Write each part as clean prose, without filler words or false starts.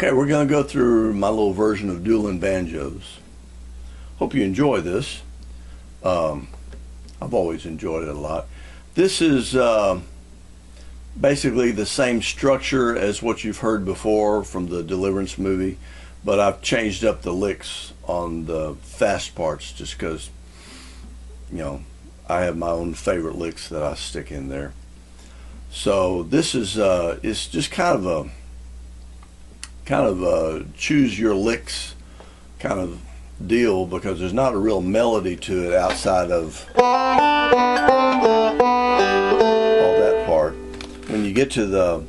Okay, we're going to go through my little version of Dueling Banjos. Hope you enjoy this. I've always enjoyed it a lot. This is basically the same structure as what you've heard before from the Deliverance movie, but I've changed up the licks on the fast parts just because, you know, I have my own favorite licks that I stick in there. So this is it's just kind of a choose your licks kind of deal, because there's not a real melody to it outside of all that part. When you get to the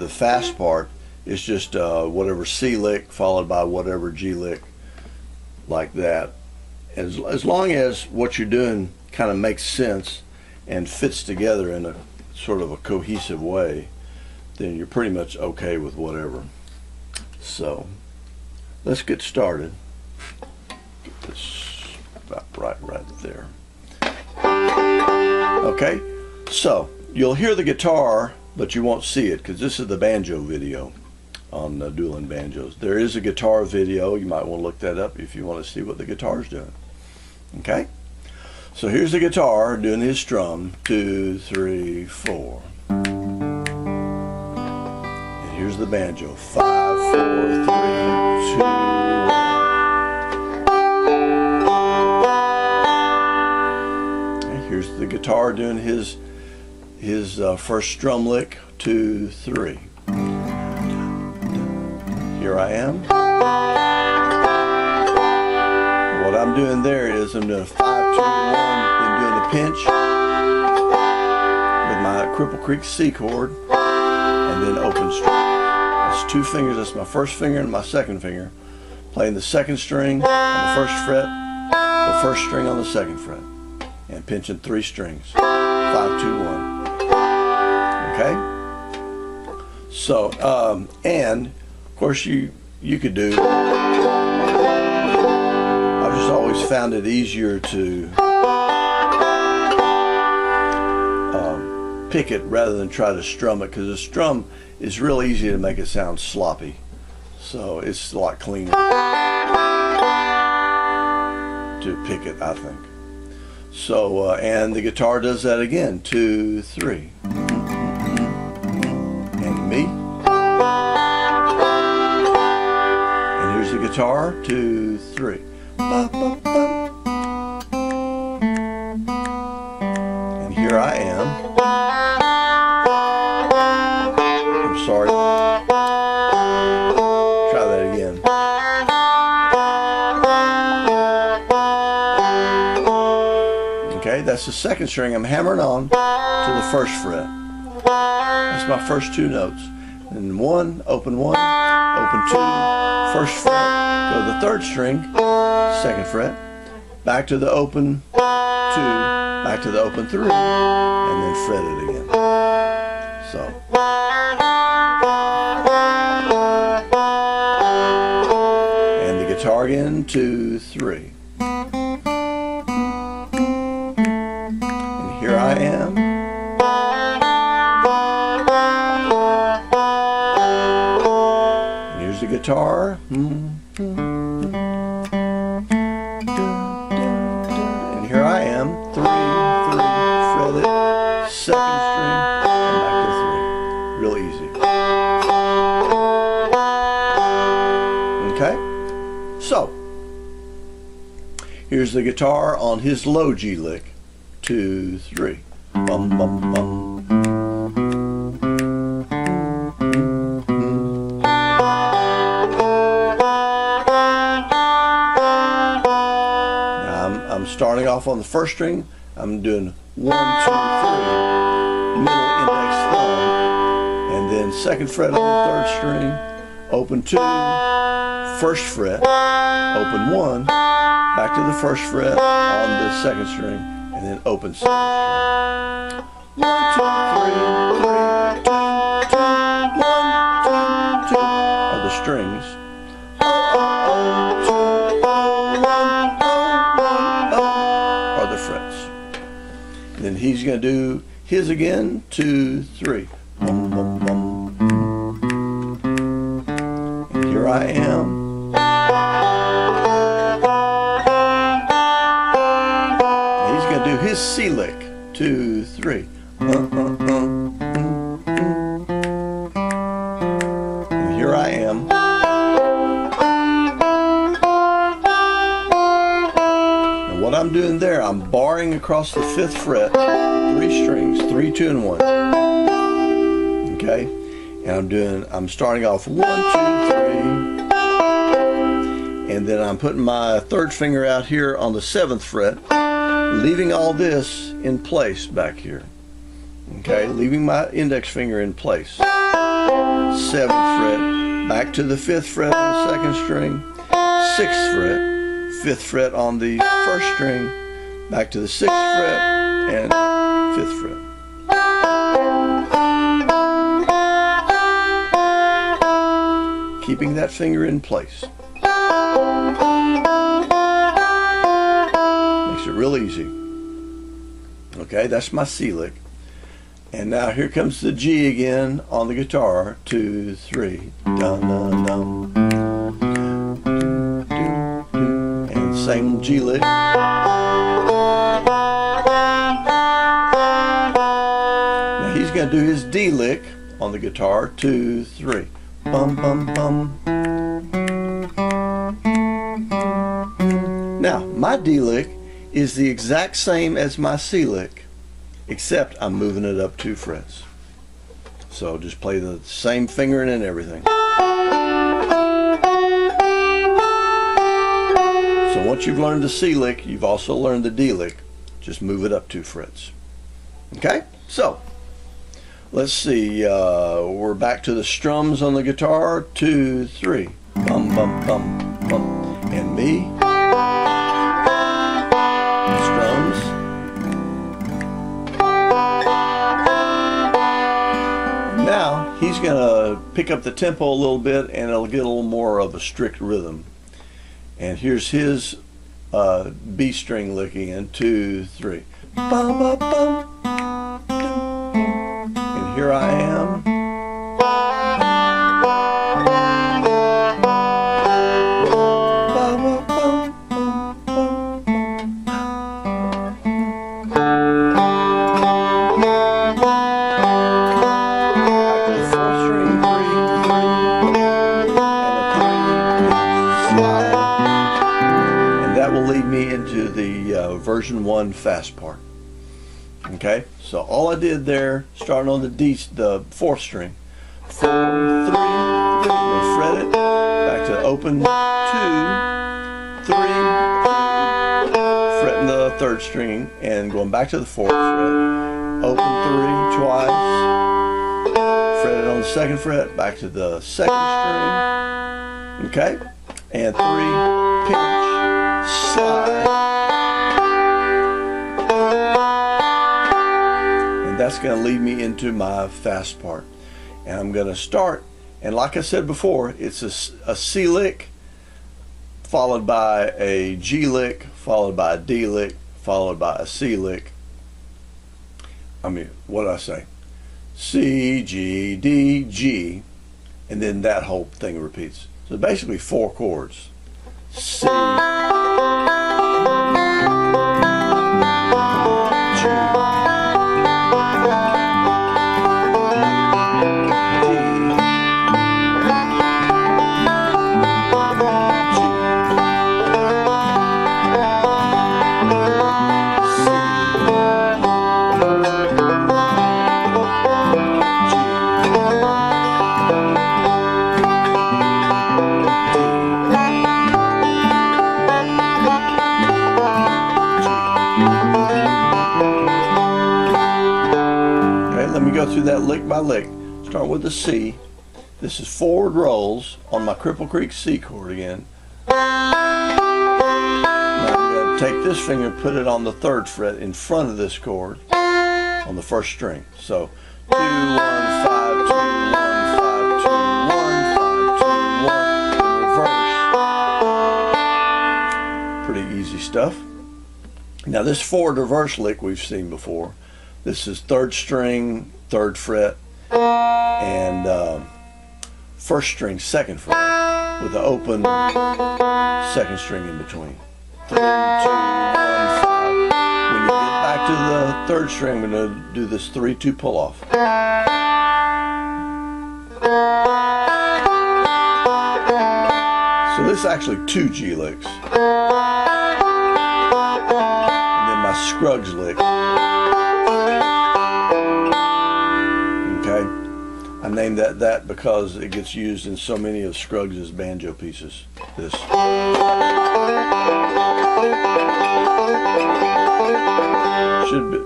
fast part, it's just whatever C lick followed by whatever G lick, like that. As long as what you're doing kind of makes sense and fits together in a sort of a cohesive way, then you're pretty much okay with whatever. So let's get started. Get this about right there. Okay, so you'll hear the guitar, but you won't see it because this is the banjo video on Dueling Banjos. There is a guitar video. You might want to look that up if you want to see what the guitar's doing. Okay, so here's the guitar doing his strum, 2, 3, 4. And here's the banjo, 5, 4, 3, 2, 1. And here's the guitar doing his first strum lick, 2, 3. Here I am. What I'm doing there is I'm doing a 5, 2, 1, then doing a pinch with my Cripple Creek C chord, and then open string. That's 2 fingers. That's my first finger and my second finger. Playing the second string on the first fret, the first string on the second fret, and pinching 3 strings. 5, 2, 1. Okay. So and of course you could do. I've just always found it easier to pick it rather than try to strum it, because the strum is real easy to make it sound sloppy. So it's a lot cleaner to pick it, I think. So and the guitar does that again, 2, 3. And me. And here's the guitar, 2, 3. Ba, ba, ba. And here I am. I'm sorry. Try that again. Okay, that's the second string. I'm hammering on to the first fret. That's my first 2 notes. And 1, open 1, open 2, first fret, go to the third string, second fret, back to the open 2, back to the open 3, and then fret it again. So. And the guitar again, 2, 3. And here I am. And here's the guitar. And here I am, 3, 3, fret it, second string, and back to 3. Real easy. Okay? So, here's the guitar on his low G lick, 2, 3. Bum, bum, bum. I'm starting off on the first string. I'm doing 1, 2, 3, middle index thumb, and then second fret on the third string, open 2, first fret, open 1, back to the first fret on the second string, and then open second string. 1, 2, 3, 3, 2, 2, 1, 2, 2 are the strings. Then he's going to do his again, 2, 3. Bum, bum, bum. And here here I am. And he's going to do his C lick. 2, 3. And here I am. And what I'm doing there, I'm barring across the 5th fret, 3 strings, 3, 2, and 1. Okay? And I'm starting off 1, 2, 3. And then I'm putting my 3rd finger out here on the 7th fret, leaving all this in place back here. Okay, leaving my index finger in place. 7th fret, back to the 5th fret on the 2nd string, 6th fret, 5th fret on the 1st string, back to the 6th fret, and 5th fret. Keeping that finger in place. Makes it real easy. Okay, that's my C lick. And now here comes the G again on the guitar. 2, 3. Dum, dum, dum. And same G lick. Now he's going to do his D lick on the guitar. 2, 3. Bum, bum, bum. Now, my D lick is the exact same as my C lick, except I'm moving it up 2 frets. So just play the same fingering and everything. So once you've learned the C lick, you've also learned the D lick. Just move it up 2 frets. Okay? So, let's see. We're back to the strums on the guitar. 2, 3. Bum, bum, bum, bum. And me. Strums. Now he's going to pick up the tempo a little bit and it'll get a little more of a strict rhythm. And here's his B string lick again. 2, 3. Bum, bum, bum. And here I am. Version 1 fast part. Okay, so all I did there, starting on the 4th string, 4, 3, 3, and fret it, back to open 2, 3, fretting the 3rd string, and going back to the 4th fret, open 3 twice, fret it on the 2nd fret, back to the 2nd string, okay, and 3, pinch, slide. That's going to lead me into my fast part. And I'm going to start, and like I said before, it's a C lick followed by a G lick, followed by a D lick, followed by a C lick. I mean, what did I say? C, G, D, G, and then that whole thing repeats. So basically 4 chords. C, go through that lick by lick. Start with the C. This is forward rolls on my Cripple Creek C chord again. Now I'm going to take this finger and put it on the 3rd fret in front of this chord on the 1st string. So 2, 1, 5, 2, 1, 5, 2, 1, 5, 2, 1 in reverse. Pretty easy stuff. Now this forward reverse lick we've seen before. This is 3rd string, 3rd fret, and 1st string, 2nd fret. with the open second string in between. 3, 2, 1, 5. When you get back to the third string, I'm going to do this 3-2 pull off. So this is actually 2 G licks. And then my Scruggs lick. Okay. I named that because it gets used in so many of Scruggs' banjo pieces. This.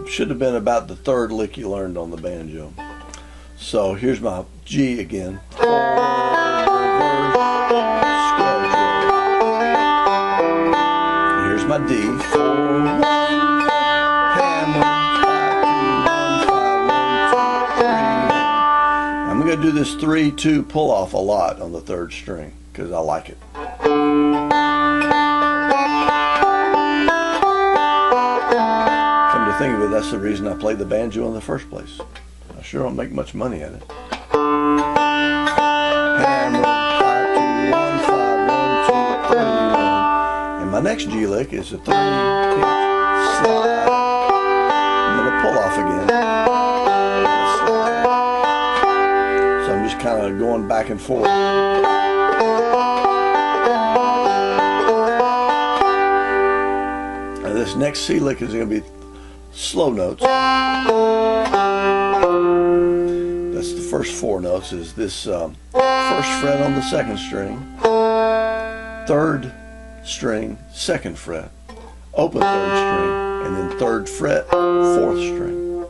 Should have been about the third lick you learned on the banjo. So here's my G again. Forward, reverse, Scruggs roll. Here's my D. 4, 1, hammer, 5, 2, 1, 5, 1, 2, 3. I'm going to do this 3-2 pull off a lot on the third string because I like it. Think of it, that's the reason I played the banjo in the first place. I sure don't make much money at it. Hammer, 5, 2, 1, 5, 1, 2, 3, 1. And my next G lick is a 3 pinch slide, and then a pull off again. So I'm just kind of going back and forth. And this next C lick is going to be slow notes. That's the first 4 notes. Is this first fret on the second string, third string, second fret, open third string, and then third fret, fourth string.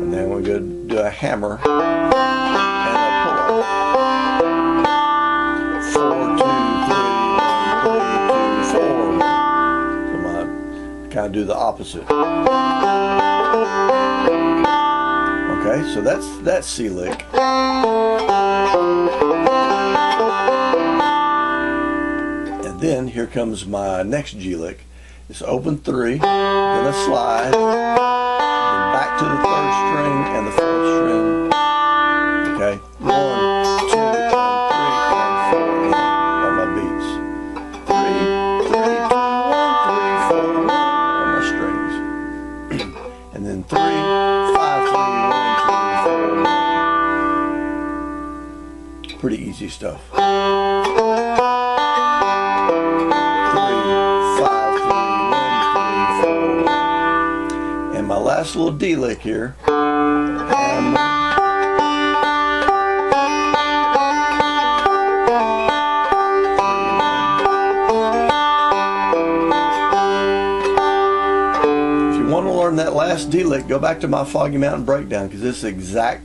And then we're going to do a hammer and a pull off. 4, 2, 3, 1, 3, 2, 4. Kind of do the opposite. Okay, so that's that C lick. And then here comes my next G lick. It's open 3, then a slide, then back to the third string and the fourth string. Okay, 1, 2, and 3, and 4 are my beats. 3, 3, 2, 1, 3, 4. And then 3, 5, 3, 1, 2, 4. Pretty easy stuff. 3, 5, 3, 1, 3, 4. And my last little D lick here. Hammer. That last D lick, go back to my Foggy Mountain Breakdown because this is the exact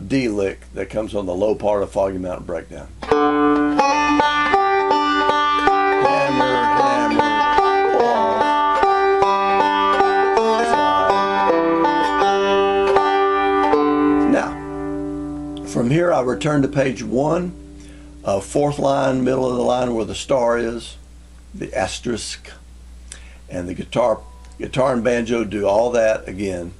D lick that comes on the low part of Foggy Mountain Breakdown. Hammer, hammer, pull off, slide. Now, from here I return to page 1, 4th line, middle of the line where the star is, the asterisk, and the guitar and banjo do all that again,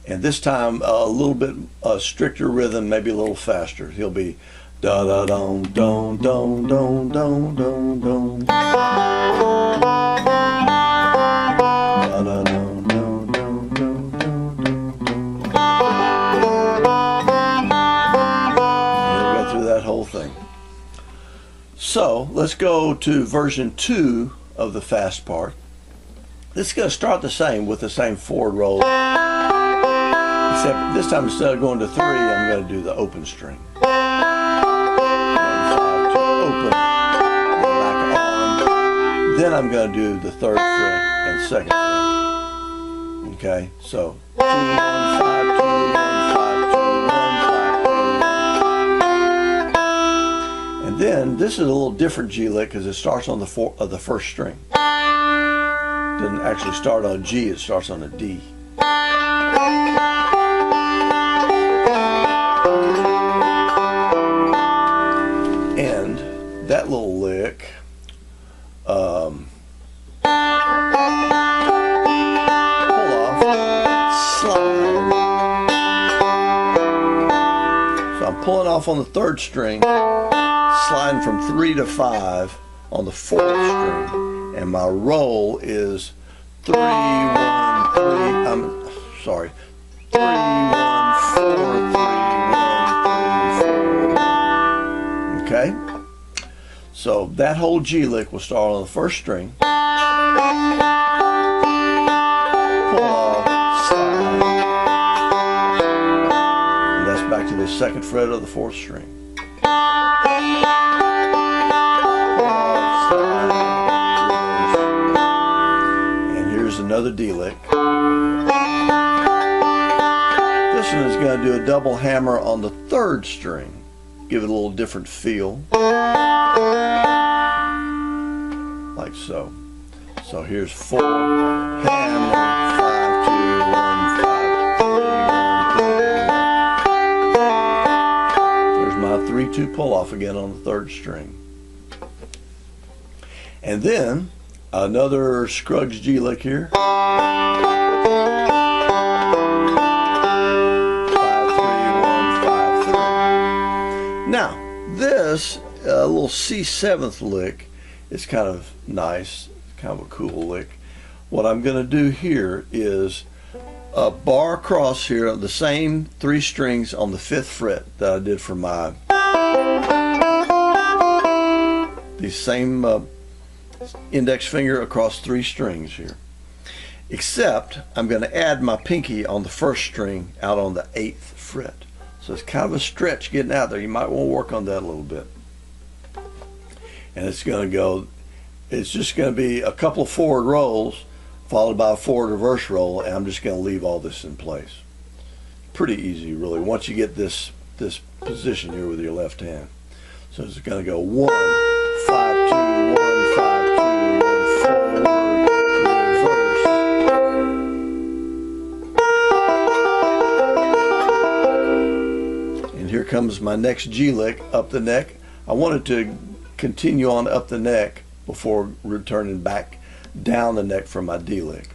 and this time a little bit stricter rhythm, maybe a little faster. He'll be da da dum dum dum dum dum dum dum, da da dum dum dum dum dum dum. He'll go through that whole thing. So let's go to version 2 of the fast part. This is going to start the same with the same forward roll, except this time instead of going to 3, I'm going to do the open string. 1, 5, 2, open, back on. Then I'm going to do the 3rd fret and 2nd fret. Okay, so 2, 1, 5, 2, 1, 5, 2, 1, 5, 2. And then this is a little different G lick because it starts on the first string. Doesn't actually start on a G, it starts on a D. And that little lick, pull off, slide. So I'm pulling off on the 3rd string, sliding from 3 to 5 on the 4th string, and my roll is 3, 1, 3. 3, 1, 4, 3, 1, 3, 4. Okay? So that whole G lick will start on the 1st string. Pull off, slide. And that's back to the 2nd fret of the 4th string. Pull off, slide, and here's another D lick. This one is going to do a double hammer on the 3rd string. Give it a little different feel. Like so. So here's 4, hammer, 5, 2, 1, 5, 3, 1, 3, 1. There's my 3-2 pull off again on the 3rd string. And then another Scruggs G lick here. 5, 3, 1, 5, 3. Now this little C7th lick is kind of nice, kind of a cool lick. What I'm going to do here is a bar across here, the same 3 strings on the 5th fret that I did for my, the same index finger across 3 strings here. Except I'm going to add my pinky on the 1st string out on the 8th fret. So it's kind of a stretch getting out there. You might want to work on that a little bit. And it's going to go, it's just going to be a couple of forward rolls followed by a forward reverse roll, and I'm just going to leave all this in place. Pretty easy, really, once you get this position here with your left hand. So it's going to go 1, 5, 2, 1, 5, 2, 1, forward, reverse. And here comes my next G lick up the neck. I wanted to continue on up the neck before returning back down the neck for my D lick.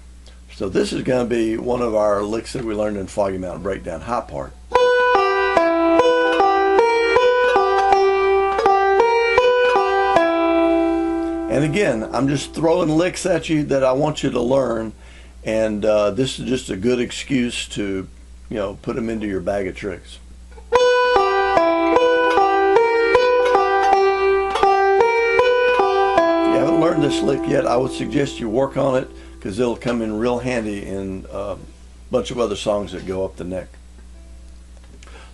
So this is going to be one of our licks that we learned in Foggy Mountain Breakdown, high part. And again, I'm just throwing licks at you that I want you to learn, and this is just a good excuse to, you know, put them into your bag of tricks. Learned this lick yet, I would suggest you work on it, because it'll come in real handy in a bunch of other songs that go up the neck.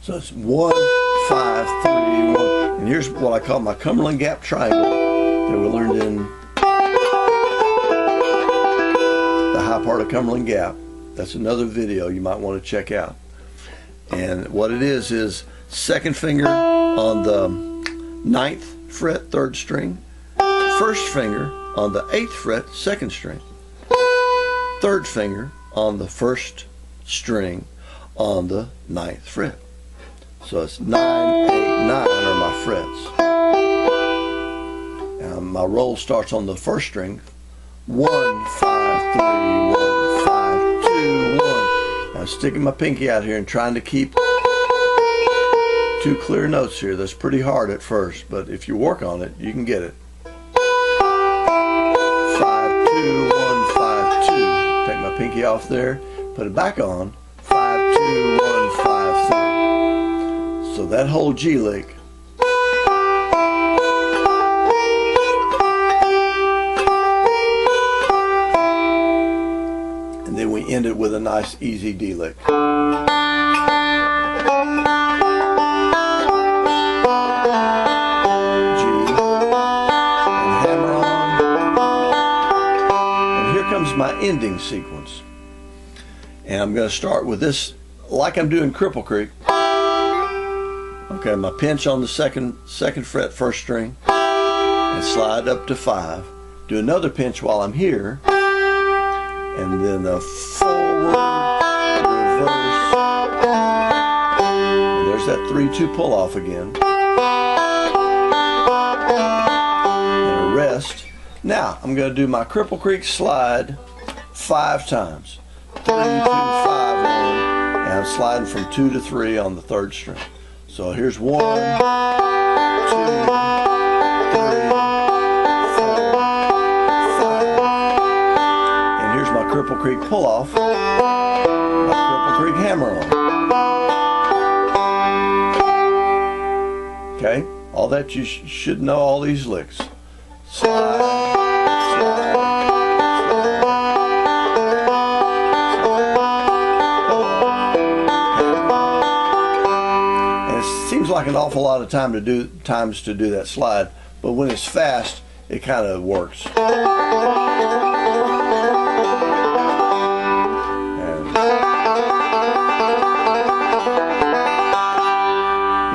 So it's 1, 5, 3, 1, and here's what I call my Cumberland Gap triangle that we learned in the high part of Cumberland Gap. That's another video you might want to check out. And what it is 2nd finger on the 9th fret, 3rd string. 1st finger on the 8th fret, 2nd string. 3rd finger on the 1st string on the 9th fret. So it's 9, 8, 9 are my frets. Now my roll starts on the 1st string. 1, 5, 3, 1, 5, 2, 1. I'm sticking my pinky out here and trying to keep 2 clear notes here. That's pretty hard at first, but if you work on it, you can get it. 2, 1, 5, 2. Take my pinky off there, put it back on. 5, 2, 1, 5, 3. So that whole G lick. And then we end it with a nice easy D lick. My ending sequence, and I'm going to start with this like I'm doing Cripple Creek. Okay, my pinch on the second fret, 1st string, and slide up to 5. Do another pinch while I'm here, and then a forward, reverse, and there's that 3-2 pull off again, and a rest. Now I'm going to do my Cripple Creek slide 5 times. 3, 2, 5, 1, and I'm sliding from 2 to 3 on the 3rd string. So here's 1, 2, 3, 4, 5. And here's my Cripple Creek pull-off, my Cripple Creek hammer-on. Okay, all that you should know all these licks. Slide, slide, slide. And it seems like an awful lot of times to do that slide, but when it's fast, it kind of works.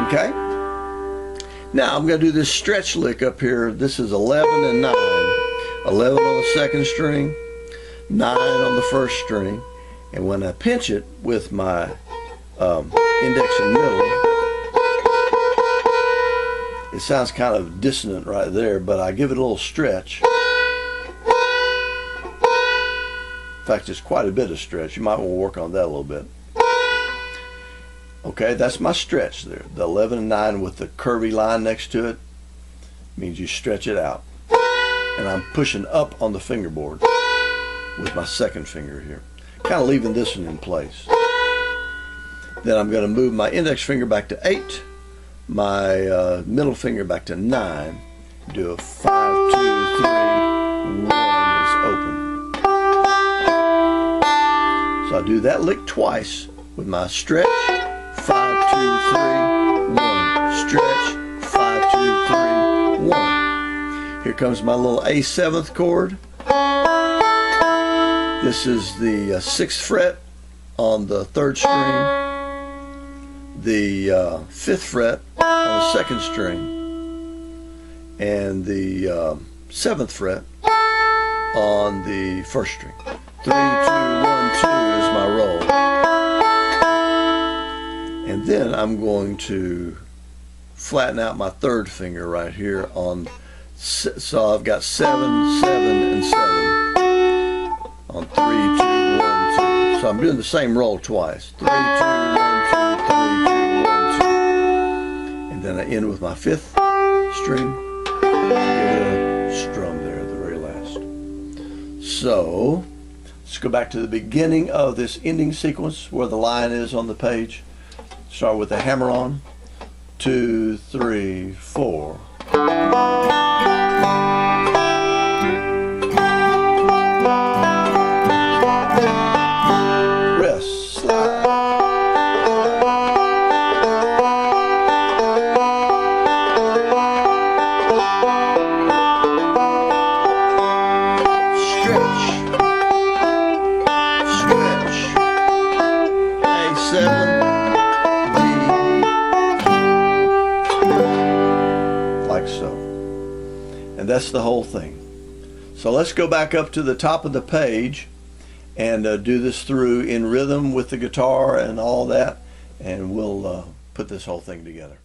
Okay. Now I'm going to do this stretch lick up here. This is 11 and 9. 11 on the second string, 9 on the first string, and when I pinch it with my index and middle, it sounds kind of dissonant right there, but I give it a little stretch. In fact, it's quite a bit of stretch. You might want to work on that a little bit. Okay, that's my stretch there. The 11 and 9 with the curvy line next to it means you stretch it out. And I'm pushing up on the fingerboard with my second finger here, kind of leaving this one in place. Then I'm going to move my index finger back to 8, my middle finger back to 9, do a 5, 2, 3, 1 is open. So I do that lick twice with my stretch. 5, 2, 3, 1. Stretch. 5, 2, 3, 1. Here comes my little A7th chord. This is the 6th fret on the 3rd string, the 5th fret on the 2nd string, and the 7th fret on the 1st string. 3, 2, 1, 2 is my roll. And then I'm going to flatten out my 3rd finger right here on, so I've got 7, 7, and 7 on 3, 2, 1, 2. So I'm doing the same roll twice. 3, 2, 1, 2, 3, 2, 1, 2. And then I end with my 5th string. Give it a strum there at the very last. So let's go back to the beginning of this ending sequence where the line is on the page. Start with the hammer on. 2, 3, 4. Rest, slide. Stretch. Stretch. A7. Like so. And that's the whole thing. So let's go back up to the top of the page and do this through in rhythm with the guitar and all that, and we'll put this whole thing together.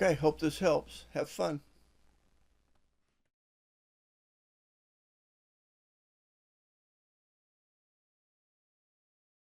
Okay, hope this helps. Have fun.